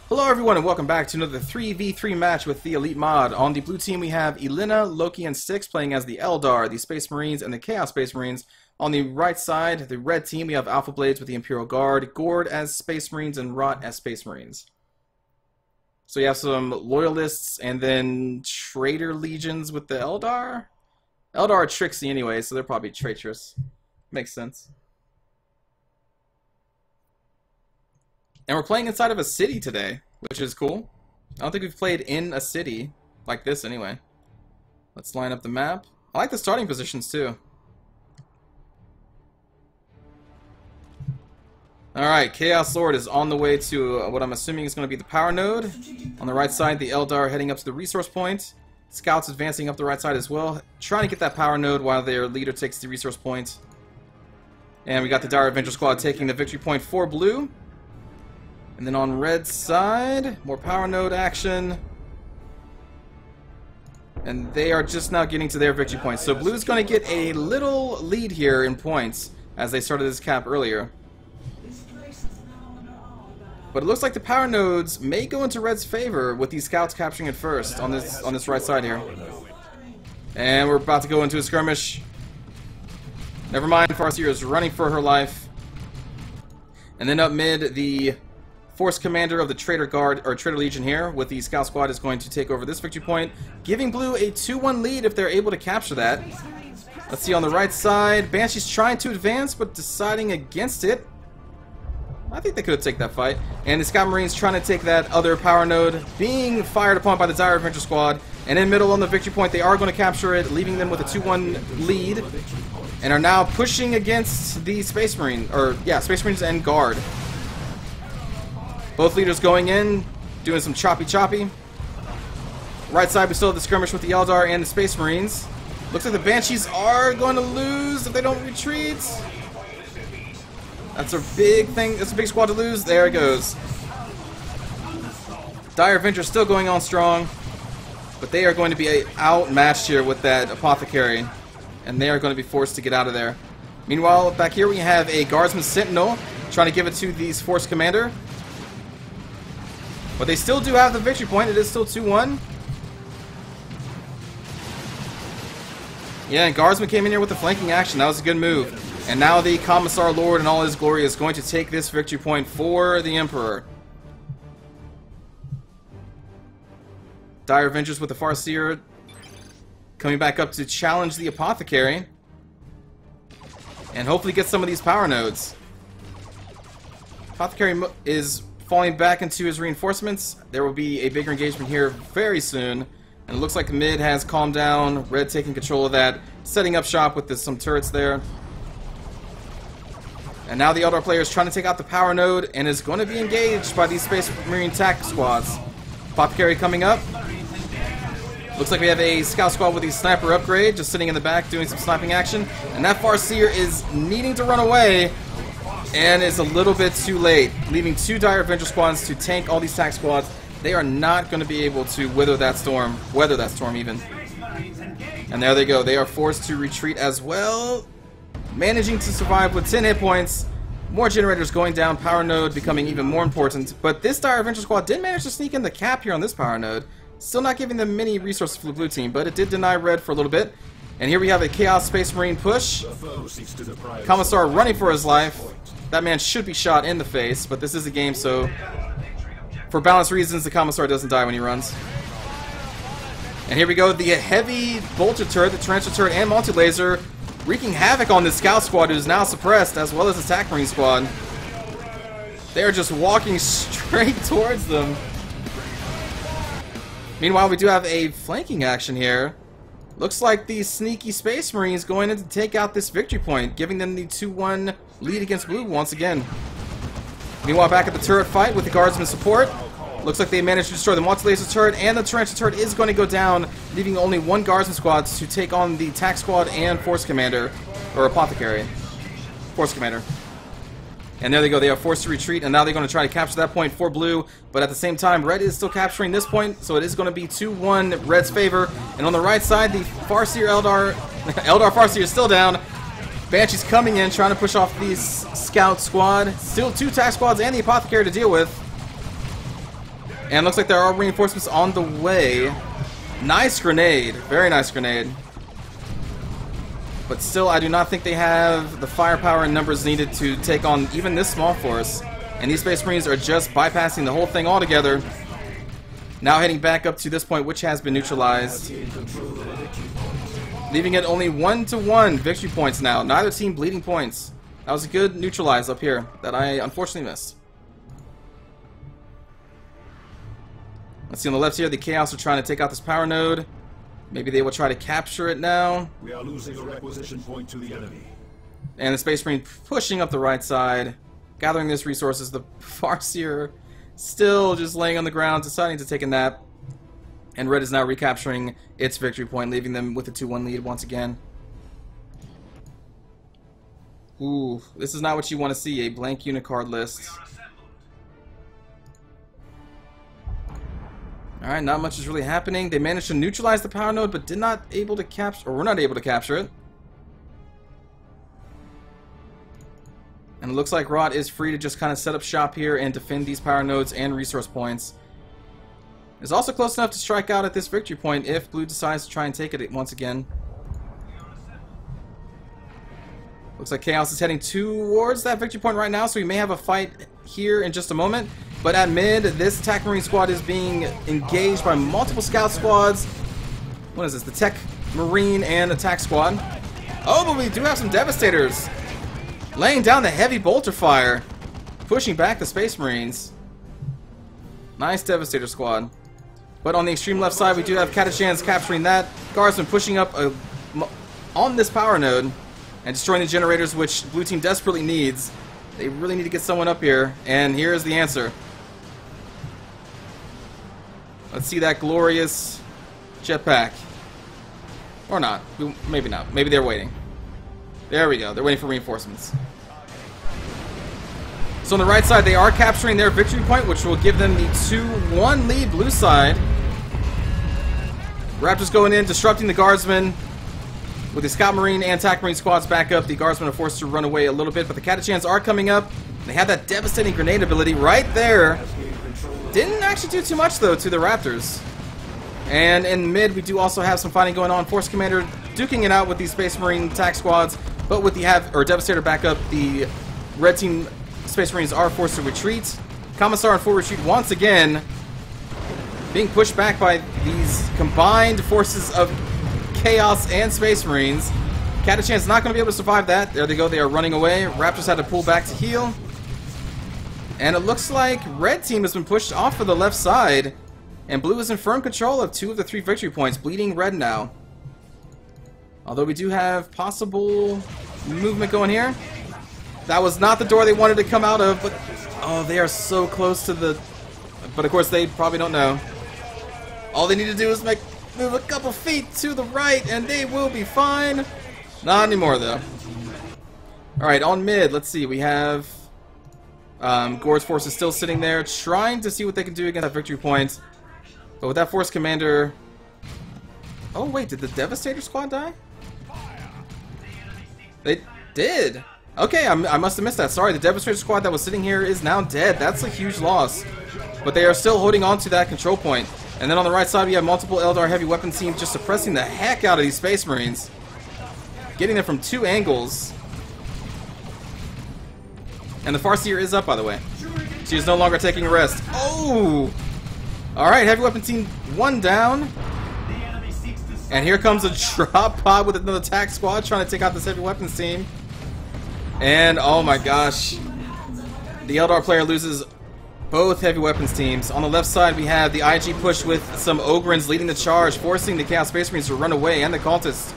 Hello everyone and welcome back to another 3v3 match with the Elite mod. On the blue team we have Elena, Loki, and Styx playing as the Eldar, the Space Marines, and the Chaos Space Marines. On the right side, the red team, we have Alphablades with the Imperial Guard, Gord as Space Marines, and Rotte as Space Marines. So you have some Loyalists and then Traitor Legions with the Eldar. Eldar are tricksy anyway, so they're probably traitorous. Makes sense. And we're playing inside of a city today, which is cool. I don't think we've played in a city like this anyway. Let's line up the map. I like the starting positions too. Alright, Chaos Lord is on the way to what I'm assuming is going to be the power node. On the right side, the Eldar heading up to the resource point. Scouts advancing up the right side as well, trying to get that power node while their leader takes the resource point. And we got the Dire Avenger Squad taking the victory point for blue. And then on red side, more power node action. And they are just now getting to their victory point. So blue's going to get a little lead here in points as they started this cap earlier. But it looks like the power nodes may go into red's favor with these scouts capturing it first on this right side here. And we're about to go into a skirmish. Never mind, Farseer is running for her life. And then up mid, the Force Commander of the Traitor Guard, or Traitor Legion here, with the Scout Squad is going to take over this victory point, giving blue a 2-1 lead if they're able to capture that. Let's see on the right side, Banshee's trying to advance, but deciding against it. I think they could take that fight. And the Scout Marines trying to take that other power node, being fired upon by the Dire Avenger Squad. And in middle on the victory point, they are going to capture it, leaving them with a 2-1 lead. And are now pushing against the Space Marine, Space Marines and Guard. Both leaders going in, doing some choppy. Right side, we still have the skirmish with the Eldar and the Space Marines. Looks like the Banshees are going to lose if they don't retreat. That's a big thing. That's a big squad to lose. There it goes. Dire Avenger still going on strong, but they are going to be outmatched here with that Apothecary, and they are going to be forced to get out of there. Meanwhile, back here we have a Guardsman Sentinel trying to give it to the Force Commander. But they still do have the victory point. It is still 2-1. Yeah, and Guardsman came in here with the flanking action. That was a good move. And now the Commissar Lord in all his glory is going to take this victory point for the Emperor. Dire Avengers with the Farseer coming back up to challenge the Apothecary. And hopefully get some of these power nodes. Apothecary is falling back into his reinforcements. There will be a bigger engagement here very soon. And it looks like mid has calmed down. Red taking control of that. Setting up shop with some turrets there. And now the Eldar player is trying to take out the power node and is going to be engaged by these Space Marine attack squads. Apothecary coming up. Looks like we have a scout squad with the sniper upgrade, just sitting in the back doing some sniping action. And that Farseer is needing to run away and is a little bit too late, leaving two Dire Avenger squads to tank all these attack squads. They are not going to be able to weather that storm even. And there they go. They are forced to retreat as well. Managing to survive with 10 hit points, more generators going down, power node becoming even more important. But this Dire Avenger squad did manage to sneak in the cap here on this power node. Still not giving them many resources for the blue team, but it did deny red for a little bit. And here we have a Chaos Space Marine push. Commissar running for his life. That man should be shot in the face, but this is a game, so for balance reasons, the Commissar doesn't die when he runs. And here we go, the heavy bolter turret, the torrential turret, and multi-laser wreaking havoc on this scout squad, who's now suppressed, as well as the attack marine squad. They are just walking straight towards them. Meanwhile, we do have a flanking action here. Looks like the sneaky Space Marines going in to take out this victory point, giving them the 2-1 lead against blue once again. Meanwhile, back at the turret fight with the Guardsman support. Looks like they managed to destroy the multi-laser turret, and the torrential turret is going to go down, leaving only one Guardsman squad to take on the attack squad and Force Commander, or Apothecary. Force Commander. And there they go, they are forced to retreat, and now they're going to try to capture that point for blue, but at the same time, red is still capturing this point, so it is going to be 2-1 red's favor. And on the right side, the Farseer Eldar Farseer is still down. Banshee's coming in, trying to push off these scout squad. Still two attack squads and the Apothecary to deal with. And looks like there are reinforcements on the way. Nice grenade. Very nice grenade. But still, I do not think they have the firepower and numbers needed to take on even this small force. And these Space Marines are just bypassing the whole thing altogether. Now heading back up to this point, which has been neutralized. Leaving it only 1-1 victory points now. Neither team bleeding points. That was a good neutralize up here that I unfortunately missed. Let's see on the left here, the Chaos are trying to take out this power node. Maybe they will try to capture it now. We are losing a requisition point to the enemy. And the Space Marine pushing up the right side, gathering these resources. The Farseer still just laying on the ground, deciding to take a nap. And Red is now recapturing its victory point, leaving them with a 2-1 lead once again. Ooh, this is not what you want to see, a blank unit card list. Alright, not much is really happening. They managed to neutralize the power node, but were not able to capture it. And it looks like Rotte is free to just kind of set up shop here and defend these power nodes and resource points. Is also close enough to strike out at this victory point if Blue decides to try and take it once again. Looks like Chaos is heading towards that victory point right now, so we may have a fight here in just a moment. But at mid, this Attack Marine squad is being engaged by multiple Scout squads. What is this? The Tech Marine and Attack Squad. Oh, but we do have some Devastators. Laying down the heavy bolter fire. Pushing back the Space Marines. Nice Devastator squad. But on the extreme left side, we do have Catachans capturing that. Guardsmen pushing up on this power node and destroying the generators, which Blue Team desperately needs. They really need to get someone up here, and here's the answer. Let's see that glorious jetpack. Or not. Maybe not. Maybe they're waiting. There we go. They're waiting for reinforcements. So on the right side, they are capturing their victory point, which will give them the 2-1 lead blue side. Raptors going in, disrupting the Guardsmen. With the Scout Marine and Attack Marine squads back up, the Guardsmen are forced to run away a little bit, but the Catachans are coming up. They have that devastating grenade ability right there. Didn't actually do too much, though, to the Raptors. And in mid, we do also have some fighting going on. Force Commander duking it out with these Space Marine attack squads, but with the Devastator backup, the Red Team Space Marines are forced to retreat. Commissar in full retreat once again, being pushed back by these combined forces of Chaos and Space Marines. Catachan's not going to be able to survive that. There they go, they are running away. Raptors had to pull back to heal. And it looks like Red Team has been pushed off of the left side, and Blue is in firm control of 2 of the 3 victory points, bleeding red now. Although we do have possible movement going here. That was not the door they wanted to come out of, but oh, they are so close to the... But of course they probably don't know. All they need to do is move a couple feet to the right and they will be fine. Not anymore though. Alright, on mid, let's see, we have Gore's force is still sitting there trying to see what they can do against that victory point. But with that Force Commander... Oh wait, did the Devastator squad die? They did! Okay, I must have missed that. Sorry, the Devastator squad that was sitting here is now dead. That's a huge loss. But they are still holding on to that control point. And then on the right side, we have multiple Eldar heavy weapon teams just suppressing the heck out of these Space Marines. Getting them from 2 angles. And the Farseer is up, by the way. She is no longer taking a rest. Oh! Alright, heavy weapon team 1 down. And here comes a drop pod with another attack squad trying to take out this heavy weapons team. And oh my gosh. The Eldar player loses both heavy weapons teams. On the left side, we have the IG push with some Ogrins leading the charge, forcing the Chaos Space Marines to run away, and the Cultists.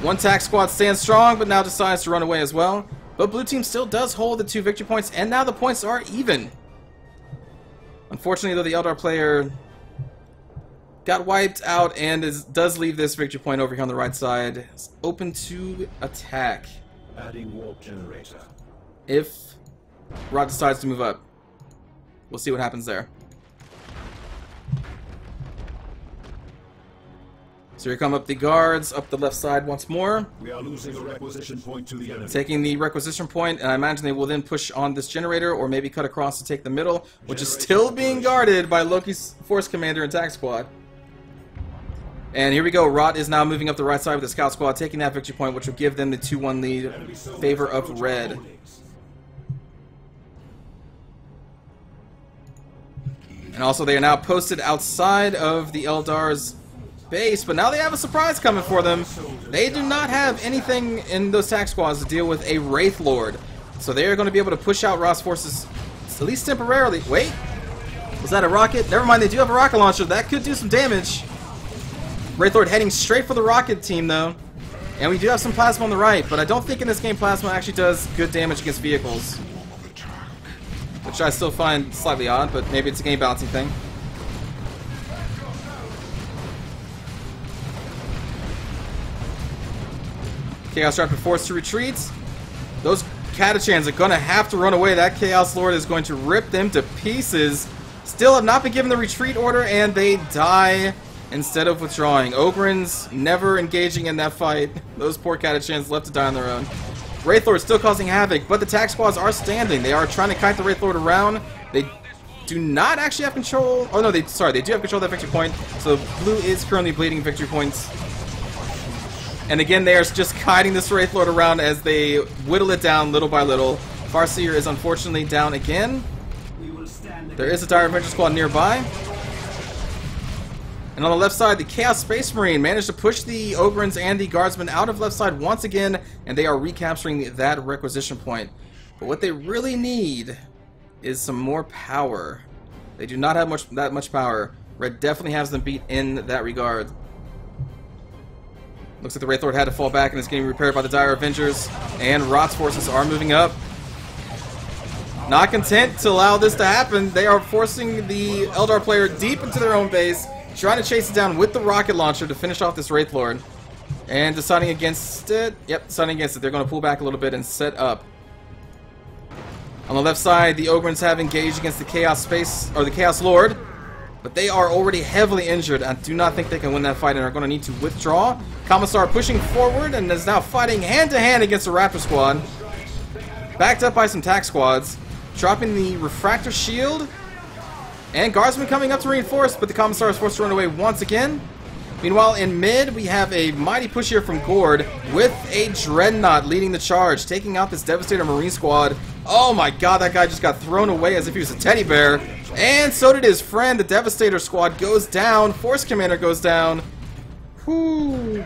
One attack squad stands strong, but now decides to run away as well. But Blue Team still does hold the 2 victory points, and now the points are even. Unfortunately, though, the Eldar player got wiped out and does leave this victory point over here on the right side. It's open to attack. Adding warp generator. If Rotte decides to move up. We'll see what happens there. So here come up the guards, up the left side once more. We are losing a requisition point to the enemy. Taking the requisition point, and I imagine they will then push on this generator, or maybe cut across to take the middle, which is still being guarded by Loki's force commander and attack squad. And here we go, Rotte is now moving up the right side with the scout squad, taking that victory point, which will give them the 2-1 lead in favor of red. And also they are now posted outside of the Eldar's base, but now they have a surprise coming for them. They do not have anything in those attack squads to deal with a Wraith Lord. So they are going to be able to push out Rotte's forces, at least temporarily. Wait, was that a rocket? Never mind, they do have a rocket launcher. That could do some damage. Wraith Lord heading straight for the rocket team, though. And we do have some plasma on the right, but I don't think in this game plasma actually does good damage against vehicles. Which I still find slightly odd, but maybe it's a game balancing thing. Chaos Raptor forced to retreat. Those Catachans are going to have to run away. That Chaos Lord is going to rip them to pieces. Still have not been given the retreat order, and they die instead of withdrawing. Ogrins never engaging in that fight. Those poor Catachans left to die on their own. Wraith Lord still causing havoc, but the attack squads are standing. They are trying to kite the Wraith Lord around. They do not actually have control. Oh no, they do have control of that victory point. So blue is currently bleeding victory points. And again, they are just kiting this Wraith Lord around as they whittle it down little by little. Farseer is unfortunately down again. There is a Dire Avenger squad nearby. And on the left side, the Chaos Space Marine managed to push the Ogrins and the Guardsmen out of left side once again, and they are recapturing that requisition point. But what they really need is some more power. They do not have that much power. Red definitely has them beat in that regard. Looks like the Wraith Lord had to fall back and is getting repaired by the Dire Avengers. And Rotte's forces are moving up. Not content to allow this to happen, they are forcing the Eldar player deep into their own base, trying to chase it down with the rocket launcher to finish off this Wraith Lord. And deciding against it. Yep, deciding against it. They're going to pull back a little bit and set up. On the left side, the Ogrins have engaged against the Chaos Lord. But they are already heavily injured. I do not think they can win that fight and are going to need to withdraw. Commissar pushing forward and is now fighting hand-to-hand against the Raptor squad. Backed up by some tack squads. Dropping the Refractor Shield. And Guardsmen coming up to reinforce, but the Commissar is forced to run away once again. Meanwhile, in mid, we have a mighty push here from Gord with a Dreadnought leading the charge, taking out this Devastator Marine squad. Oh my god, that guy just got thrown away as if he was a teddy bear. And so did his friend. The Devastator squad goes down. Force Commander goes down. Whew.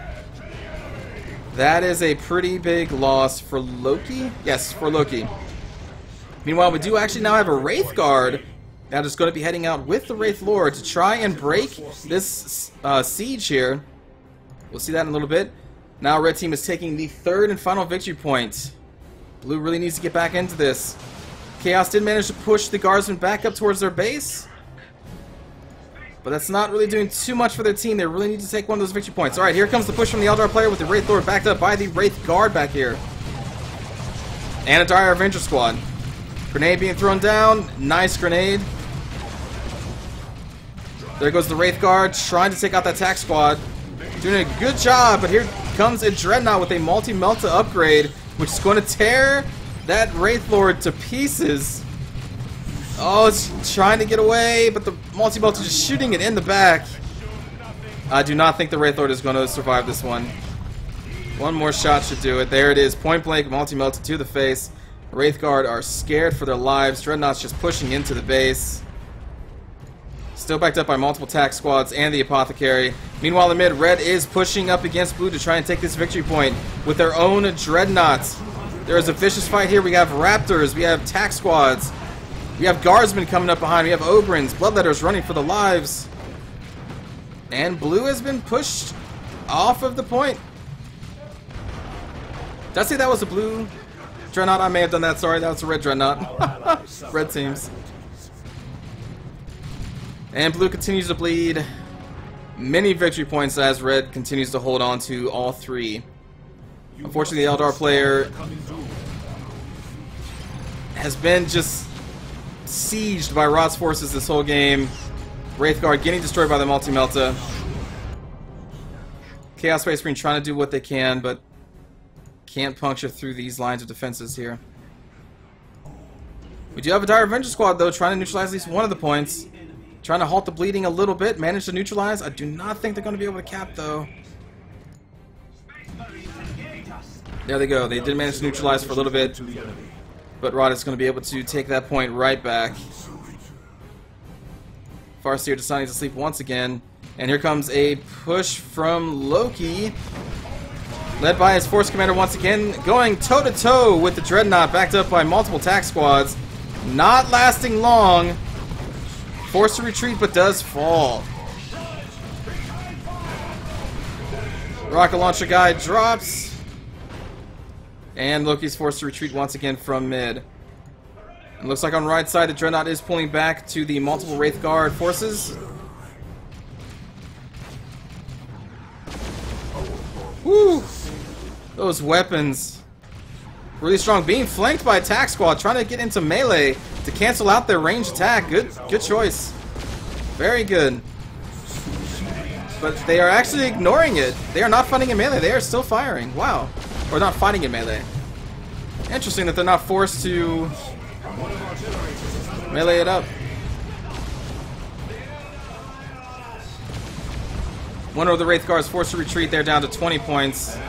That is a pretty big loss for Loki. Yes, for Loki. Meanwhile, we do actually now have a Wraith Guard that is going to be heading out with the Wraith Lord to try and break this siege here. We'll see that in a little bit. Now red team is taking the third and final victory point. Blue really needs to get back into this. Chaos did manage to push the Guardsmen back up towards their base. But that's not really doing too much for their team. They really need to take one of those victory points. Alright, here comes the push from the Eldar player with the Wraith Lord backed up by the Wraith Guard back here. And a Dire Avenger squad. Grenade being thrown down. Nice grenade. There goes the Wraith Guard trying to take out that attack squad. Doing a good job, but here comes a Dreadnought with a multi-melta upgrade, which is going to tear that Wraith Lord to pieces. Oh, it's trying to get away, but the multi-melta just shooting it in the back. I do not think the Wraith Lord is going to survive this one. One more shot should do it. There it is. Point blank, multi-melta to the face. Wraith Guard are scared for their lives. Dreadnought's just pushing into the base. Still backed up by multiple attack squads and the Apothecary. Meanwhile, in mid, red is pushing up against blue to try and take this victory point with their own Dreadnoughts. There is a vicious fight here. We have Raptors, we have attack squads, we have Guardsmen coming up behind, we have Ogrins, Bloodletters running for their lives. And blue has been pushed off of the point. Did I say that was a blue Dreadnought? I may have done that, sorry, that was a red Dreadnought. Red teams. And blue continues to bleed many victory points as red continues to hold on to all three. Unfortunately, the Eldar player has been just sieged by Rotte's forces this whole game. Wraith Guard getting destroyed by the multi-melta. Chaos Space Marine trying to do what they can, but can't puncture through these lines of defenses here. We do have a Dire Avenger squad, though, trying to neutralize at least one of the points. Trying to halt the bleeding a little bit. Managed to neutralize. I do not think they're going to be able to cap, though. There they go. They did manage to neutralize for a little bit. But Rotte is going to be able to take that point right back. Farseer deciding to sleep once again. And here comes a push from Loki. Led by his Force Commander once again. Going toe-to-toe with the Dreadnought, backed up by multiple attack squads. Not lasting long. Forced to retreat, but does fall. Rocket launcher guy drops. And Loki's forced to retreat once again from mid. It looks like on the right side, the Dreadnought is pulling back to the multiple Wraith Guard forces. Woo! Those weapons. Really strong. Being flanked by attack squad, trying to get into melee to cancel out their ranged attack. Good choice. Very good. But they are actually ignoring it. They are not fighting in melee. They are still firing. Wow. Or not fighting in melee. Interesting that they're not forced to melee it up. One of the Wraith Guards forced to retreat. They're down to 20 points. I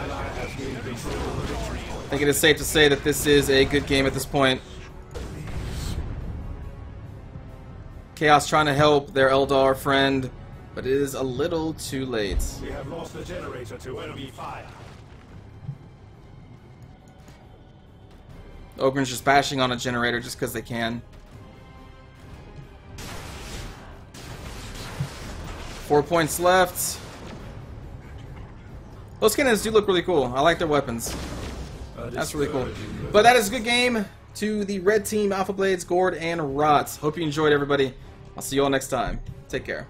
think it is safe to say that this is a good game at this point. Chaos trying to help their Eldar friend, but it is a little too late. We have lost the generator to enemy fire. Ogren's just bashing on a generator just because they can. 4 points left. Those cannons do look really cool. I like their weapons. That's really cool. But that is a good game to the red team, Alphablades, Gord, and Rotte. Hope you enjoyed, everybody. I'll see you all next time. Take care.